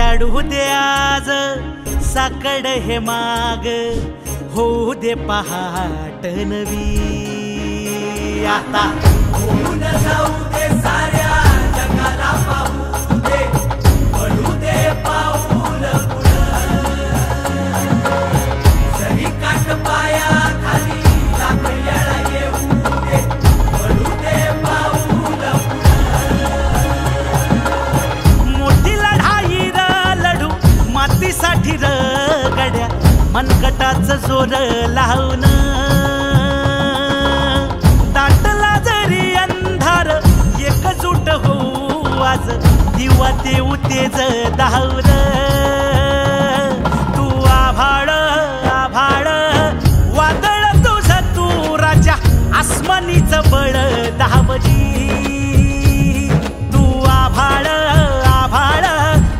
उजाडू दे आज साकड हे माग, होऊ दे पहाट नवी। आता होऊन जाऊ दे साऱ्या जगाला पाहू दे, पडू दे पाऊल पुढं, जरी काट पाया खाली लाख येळा येऊ दे, पडू दे पाऊल पुढं। मोठी लढाई लढू मातीसाठी गड्या, मनगटाचं जोर लावून, दाटला जरी अंधार एकजूट होऊ आज, दिवा देऊ तेज धावून। तू आभाळ आभाळ वादळ तुझं तू राजा, आसमानीचं बळ दावजी। तू आभाळ आभाळ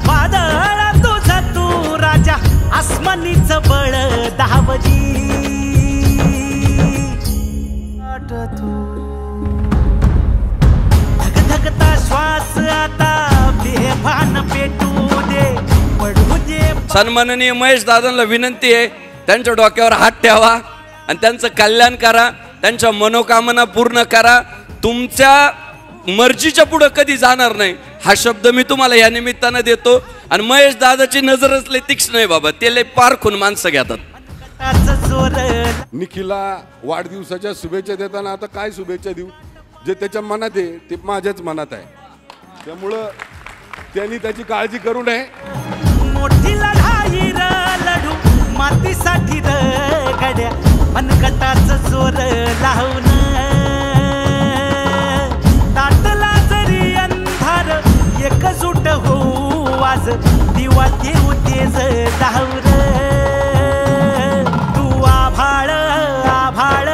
वादळ तुझं तू राजा, आसमानीचं बळ दावजी। धगधगता श्वास आता बेभान पेटू दे, पडू दे। सन्माननीय महेश दादांना विनंती आहे, त्यांच्या डोक्यावर हात ठेवा आणि त्यांचं कल्याण करा, त्यांच्या मनोकामना पूर्ण करा। तुमच्या मर्जीच्या पुढे कधी जाणार नाही हा शब्द मी तुम्हाला या निमित्तानं देतो। आणि महेश दादाची नजरच लय तीक्ष्ण आहे बाबा, ते लय पारखून माणसं घेतात। निखिलला वाढदिवसाच्या शुभेच्छा देताना आता काय शुभेच्छा देऊ, जे त्याच्या मनात आहे ते माझ्याच मनात आहे, त्यामुळं त्यांनी त्याची काळजी करू नये। मोठी लढाई लढू मातीसाठी गड्या, मनगटाचं जोर लावून, दाटला जरी अंधार एकजूट होऊ आज, दिवा देऊ तेज धावून। तू आभाळ आभाळ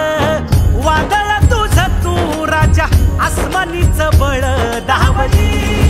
वादळ तुझं तू राजा, आसमानीचं बळ दावली।